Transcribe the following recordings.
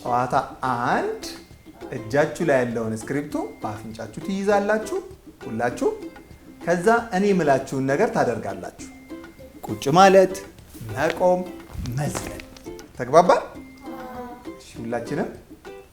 ጨዋታ አንድ እጃችሁ ላይ ያለውን እስክሪፕቶ በአፍንጫችሁ ትይዛላችሁ ሁላችሁ። ከዛ እኔ የምላችሁን ነገር ታደርጋላችሁ። ቁጭ ማለት፣ መቆም፣ መዝለል። ተግባባን? እሺ ሁላችንም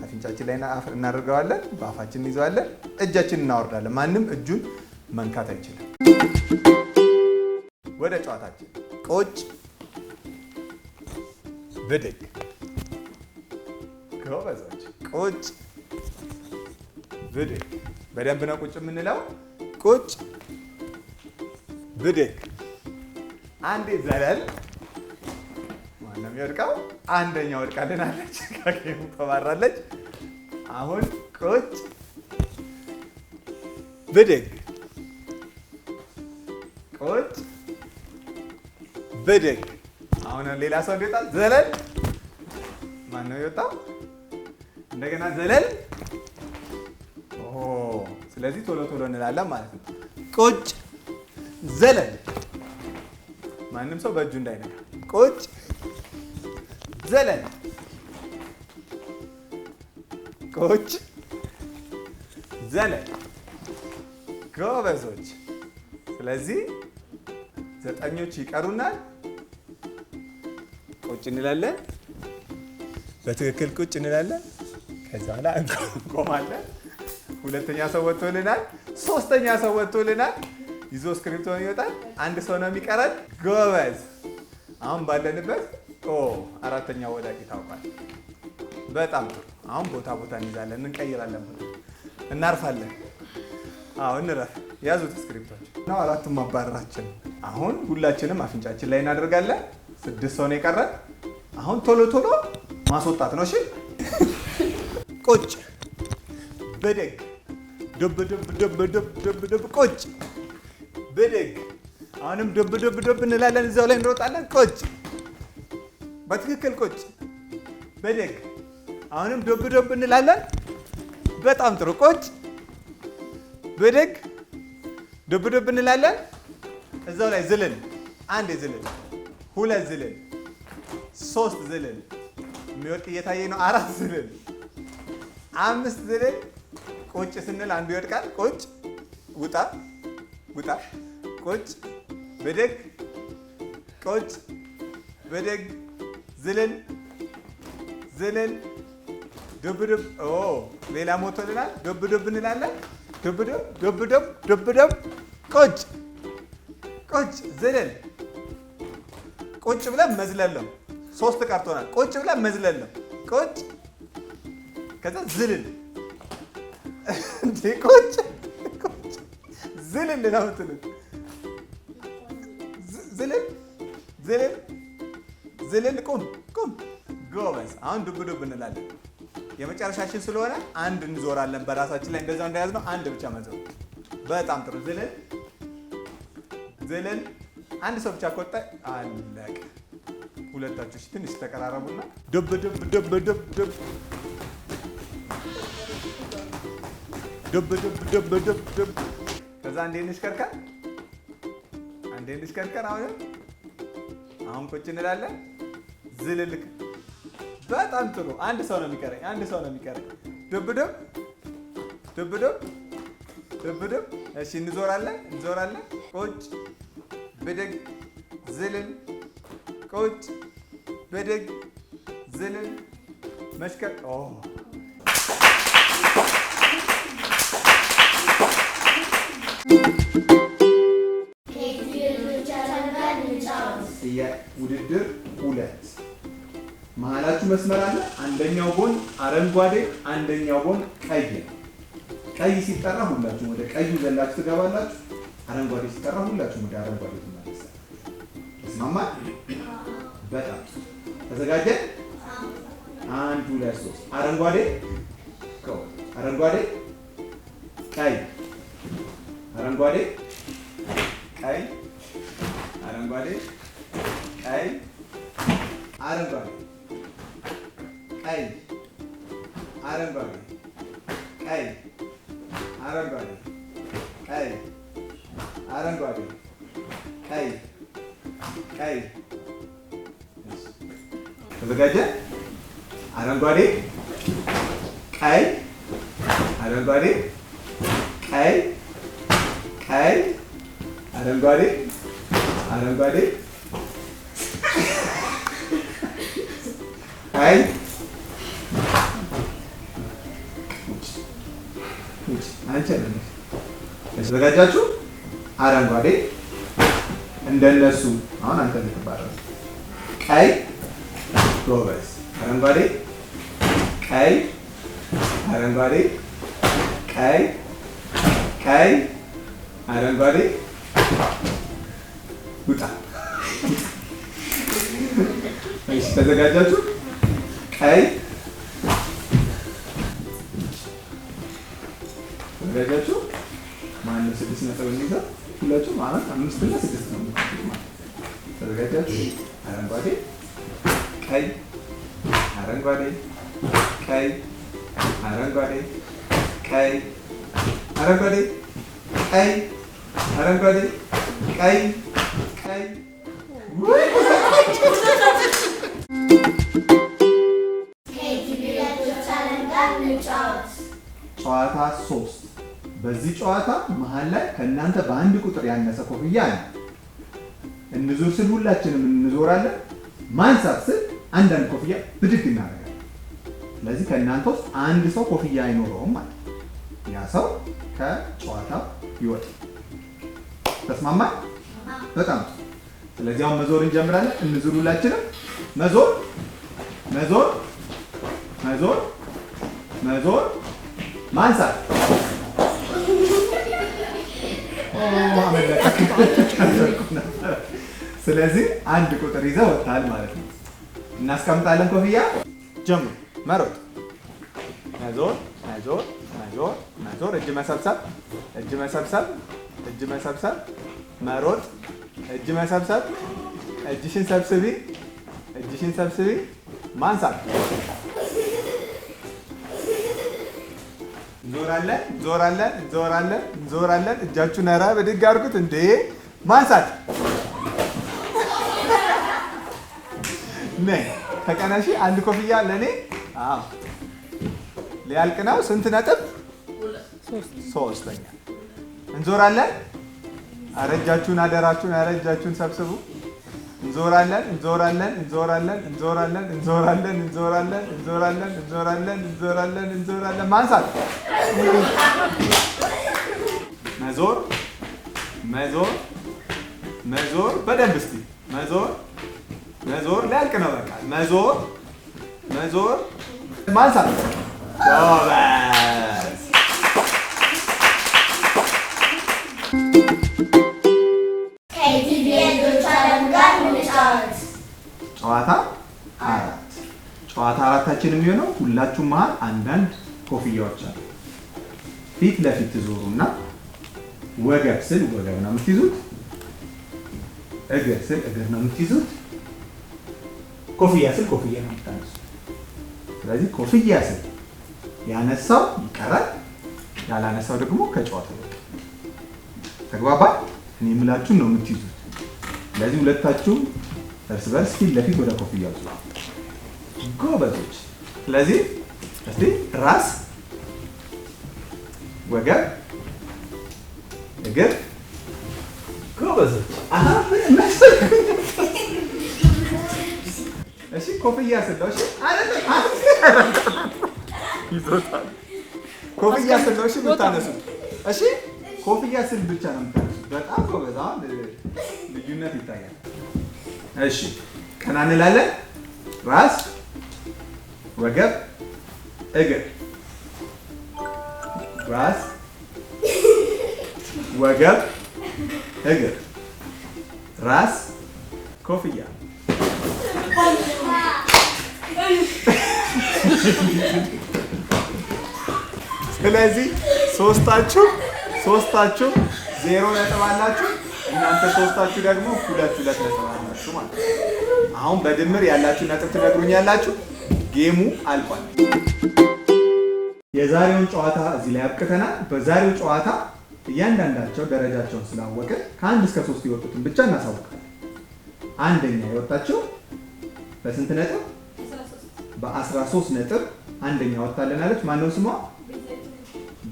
አፍንጫችን ላይ እናደርገዋለን፣ በአፋችን እንይዘዋለን፣ እጃችንን እናወርዳለን። ማንም እጁን መንካት አይችልም። ወደ ጨዋታችን። ቁጭ ብድግ። ጎበዞች። ቁጭ ብድግ። በደንብ ነው ቁጭ የምንለው። ቁጭ ብድግ። አንዴ ዘለል። ማነው የሚወድቀው? አንደኛ ወድቃልናለች፣ ከጌሙ ተባራለች። አሁን ቁጭ ብድግ። ቁጭ ብድግ። አሁን ሌላ ሰው እንዲወጣል። ዘለል። ማነው የወጣው? እንደገና ዘለል። ስለዚህ ቶሎ ቶሎ እንላለን ማለት ነው። ቁጭ ዘለል። ማንም ሰው በእጁ እንዳይነካ። ቁጭ ዘለል። ቁጭ ዘለል። ጎበዞች። ስለዚህ 9ኞች ይቀሩናል። ቁጭ እንላለን። በትክክል ቁጭ እንላለን። ከዛ በኋላ እንቆማለን። ሁለተኛ ሰው ወጥቶልናል። ሶስተኛ ሰው ወጥቶልናል። ይዞ እስክሪፕቶን ይወጣል። አንድ ሰው ነው የሚቀረን። ጎበዝ። አሁን ባለንበት አራተኛው ወዳቂ ታውቋል። በጣም ጥሩ። አሁን ቦታ እንይዛለን፣ እንቀይራለን፣ እናርፋለን። እንረፍ። ያዙት እስክሪፕቶች ነው። አራቱም ማባረራችን። አሁን ሁላችንም አፍንጫችን ላይ እናደርጋለን። 6 ሰው ነው የቀረን። አሁን ቶሎ ቶሎ ማስወጣት ነው። እሺ ቁጭ ብድግ። ዱብ ዱብ ዱብ ዱብ ዱብ ዱብ። ቁጭ ብድግ። አሁንም ዱብ ዱብ ዱብ እንላለን። እዛው ላይ እንሮጣለን። ቁጭ በትክክል ቁጭ ብድግ። አሁንም ዱብ ዱብ እንላለን። በጣም ጥሩ። ቁጭ ብድግ። ዱብ ዱብ እንላለን። እዛው ላይ ዝልል። 1 ዝልል፣ 2 ዝልል፣ 3 ዝልል። የሚወድቅ እየታየ ነው። 4 ዝልል፣ 5 ዝልል። ቁጭ ስንል አንዱ ይወድቃል። ቁጭ ውጣ ውጣ። ቁጭ ብድግ። ቁጭ ብድግ። ዝልል ዝልል። ዱብ ዱብ። ሌላ ሞቶልናል። ዱብ ዱብ እንላለን። ዱብ ዱብ ዱብ ዱብ ዱብ ዱብ። ቁጭ ቁጭ ዝልል። ቁጭ ብለን መዝለል ነው። 3 ቀርቶናል። ቁጭ ብለን መዝለል ነው። ቁጭ ከዛ ዝልል። እንዴ ቁጭ ቁጭ ዝልል ነው የምትሉት። ዝልል ዝልል ዝልል። ቁም ቁም። ጎበዝ። አሁን ዱብ ዱብ እንላለን። የመጨረሻችን ስለሆነ አንድ እንዞራለን። በራሳችን ላይ እንደዛው እንደያዝነው አንድ ብቻ መዞር። በጣም ጥሩ። ዝልል ዝልል። አንድ ሰው ብቻ ከወጣ አለቀ። ሁለታችሁ ትንሽ ተቀራረቡና ዱብ ዱብ ዱብ ዱብ ዱብ ዱብ ዱብ ዱብ ዱብ ዱብ። ከዛ አንዴ እንሽከርከር፣ አንዴ እንሽከርከር። አሁን ቁጭ እንላለን። ዝልልክ። በጣም ጥሩ። አንድ ሰው ነው የሚቀረኝ፣ አንድ ሰው ነው የሚቀረኝ። ዱብ ዱብ ዱብ ዱብ ዱብ ዱብ። እሺ እንዞራለን፣ እንዞራለን። ቁጭ ብድግ ዝልል። ቁጭ ብድግ ዝልል። መሽከር። ውድድር 2 መሀላችሁ መስመር አለ። አንደኛው ጎን አረንጓዴ፣ አንደኛው ጎን ቀይ ነው። ቀይ ሲጠራ ሁላችሁም ወደ ቀዩ ዘላችሁ ትገባላችሁ። አረንጓዴ ሲጠራ ሁላችሁም ወደ አረንጓዴ ትመለሳላችሁ። ተስማማን? በጣም ተዘጋጀን? 1 2 3 አረንጓዴ አረንጓዴ ቀይ አረንጓዴ ቀይ አረንጓዴ ቀይ አረንጓዴ ቀይ አረንጓዴ ቀይ አረንጓዴ ቀይ አረንጓዴ ቀይ ቀይ። ተዘጋጀ? አረንጓዴ ቀይ አረንጓዴ ቀይ ቀይ አረንጓዴ አረንጓዴ ቀይ ተዘጋጃችሁ? አረንጓዴ እንደነሱ አሁን አንተ ልትባረው ቀይ ጎበዝ አረንጓዴ ቀይ አረንጓዴ ቀይ ቀይ አረንጓዴ ውጣ። እሺ ተዘጋጃችሁ? ቀይ ተዘጋጃችሁ? ማነው 6 ነጥብ የሚይዘው? ሁላችሁም 4 5 እና 6 ነው ማለት። ተዘጋጃችሁ? አረንጓዴ ቀይ አረንጓዴ ቀይ አረንጓዴ ቀይ አረንጓዴ ቀይ አረንጓዴ ቀይ ቀይ ጨዋታ 3 በዚህ ጨዋታ መሃል ላይ ከእናንተ በአንድ ቁጥር ያነሰ ኮፍያ አለ። እንዞር ስል ሁላችንም እንዞራለን። ማንሳት ስል አንዳንድ ኮፍያ ብድግ እናደርጋለን። ስለዚህ ከእናንተ ውስጥ አንድ ሰው ኮፍያ አይኖረውም ማለት ነው። ያ ሰው ከጨዋታው ይወጣል። ተስማማን? በጣም ስለዚህ አሁን መዞር እንጀምራለን። እንዙር ሁላችንም። መዞር መዞር መዞር መዞር ማንሳት ስለዚህ አንድ ቁጥር ይዘህ ወጥተሃል ማለት ነው። እናስቀምጣለን ኮፍያ። ጀምሩ። መሮጥ መዞር መዞር መዞር መዞር እጅ መሰብሰብ እጅ መሰብሰብ እጅ መሰብሰብ መሮጥ እጅ መሰብሰብ እጅሽን ሰብስቢ እጅሽን ሰብስቢ ማንሳት እንዞራለን እንዞራለን እንዞራለን እንዞራለን እጃችሁን ኧረ ብድግ አድርጉት እንዴ ማንሳት ነይ ተቀናሺ አንድ ኮፍያ ለኔ አዎ ሊያልቅ ነው ስንት ነጥብ 3ኛ እንዞራለን ኧረ እጃችሁን አደራችሁን ኧረ እጃችሁን ሰብስቡ እንዞራለን እንዞራለን እንዞራለን እንዞራለን እንዞራለን እንዞራለን እንዞራለን እንዞራለን እንዞራለን እንዞራለን ማንሳት መዞር መዞር መዞር በደንብ እስቲ መዞር መዞር ሊያልቅ ነው በቃ መዞር መዞር ማንሳት ጎበዝ ጨዋታ 4 ጨዋታ 4ታችን የሚሆነው ሁላችሁም መሃል አንዳንድ ኮፍያዎች አሉ። ፊት ለፊት ትዞሩና ወገብ ስል ወገብ ነው የምትይዙት፣ እግር ስል እግር ነው የምትይዙት፣ ኮፍያ ስል ኮፍያ ነው የምታነሱት። ስለዚህ ኮፍያ ስል ያነሳው ይቀራል፣ ያላነሳው ደግሞ ከጨዋታው ይወጣል። ተግባባ? እኔ የምላችሁን ነው የምትይዙት። ስለዚህ ሁለታችሁም እርስ በርስ ፊት ለፊት ወደ ኮፍያው ጎበዞች። ስለዚህ እስቲ ራስ ወገብ እግር ጎበዞች። እሺ ኮፍያ ስለው እሺ አይደለም ይዞታል። ኮፍያ ስለው እሺ የምታነሱት እሺ ኮፍያ ስል ብቻ ነው የምታነሱት። በጣም ጎበዝ። አሁን ልዩነት ይታያል። እሺ ቀና እንላለን። ራስ ወገብ እግር ራስ ወገብ እግር ራስ ኮፍያ። ስለዚህ ሶስታችሁ 0 ነጥብ አላችሁ። እናንተ ሶስታችሁ ደግሞ 2 ነጥብ አላችሁ ማለት ነው። አሁን በድምር ያላችሁ ነጥብ ትነግሩኛላችሁ። ጌሙ አልቋል። የዛሬውን ጨዋታ እዚህ ላይ አብቅተናል። በዛሬው ጨዋታ እያንዳንዳቸው ደረጃቸውን ስላወቀ ከ1 እስከ 3 የወጡትን ብቻ እናሳውቃለን። አንደኛ የወጣችው በስንት ነጥብ? በ13 ነጥብ አንደኛ ወጣለናለች ማን ነው ስሟ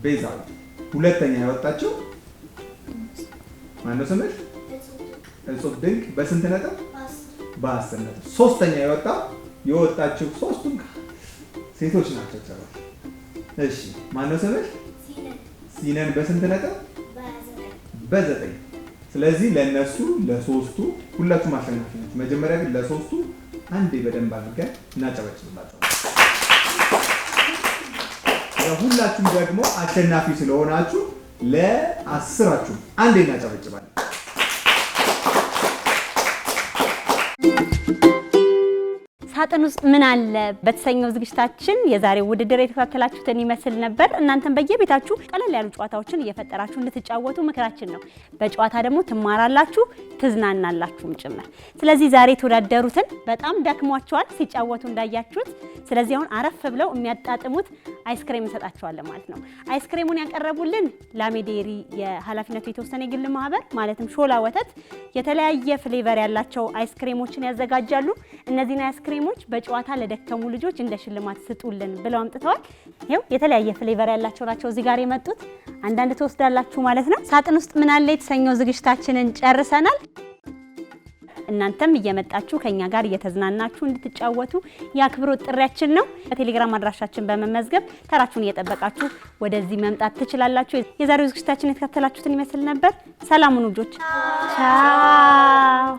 ቤዛዊት ሁለተኛ ያወጣችው ማን ነው ስምሽ እጹብ ድንቅ በስንት ነጥብ በ10 ነጥብ ሶስተኛ የወጣችው ሶስቱም ሴቶች ናቸው ተባለ እሺ ማን ነው ስምሽ ሲነን በስንት ነጥብ በ9 ስለዚህ ለነሱ ለሶስቱ ሁላችሁም አሸናፊ ናችሁ መጀመሪያ ግን ለሶስቱ አንዴ በደንብ አድርገን እናጨበጭብላችሁ ሁላችሁም ደግሞ አሸናፊ ስለሆናችሁ ለ10አችሁ አንዴ እናጨበጭባለን ሳጥን ውስጥ ምን አለ በተሰኘው ዝግጅታችን የዛሬው ውድድር የተከታተላችሁትን ይመስል ነበር እናንተም በየቤታችሁ ቀለል ያሉ ጨዋታዎችን እየፈጠራችሁ እንድትጫወቱ ምክራችን ነው በጨዋታ ደግሞ ትማራላችሁ ትዝናናላችሁም ጭምር ስለዚህ ዛሬ ተወዳደሩትን በጣም ደክሟቸዋል ሲጫወቱ እንዳያችሁት ስለዚህ አሁን አረፍ ብለው የሚያጣጥሙት አይስክሬም እንሰጣቸዋለን ማለት ነው አይስክሬሙን ያቀረቡልን ላሜዴሪ የኃላፊነቱ የተወሰነ የግል ማህበር ማለትም ሾላ ወተት የተለያየ ፍሌቨር ያላቸው አይስክሬሞችን ያዘጋጃሉ እነዚህን አይስክሬሞች በጨዋታ ለደከሙ ልጆች እንደ ሽልማት ስጡልን ብለው አምጥተዋል ይሄው የተለያየ ፍሌቨር ያላቸው ናቸው እዚህ ጋር የመጡት አንዳንድ ተወስዳላችሁ ማለት ነው ሳጥን ውስጥ ምን አለ የተሰኘው ዝግጅታችንን ጨርሰናል እናንተም እየመጣችሁ ከኛ ጋር እየተዝናናችሁ እንድትጫወቱ የአክብሮት ጥሪያችን ነው በቴሌግራም አድራሻችን በመመዝገብ ተራችሁን እየጠበቃችሁ ወደዚህ መምጣት ትችላላችሁ የዛሬው ዝግጅታችን የተከታተላችሁትን ይመስል ነበር ሰላም ሁኑ ልጆች ቻው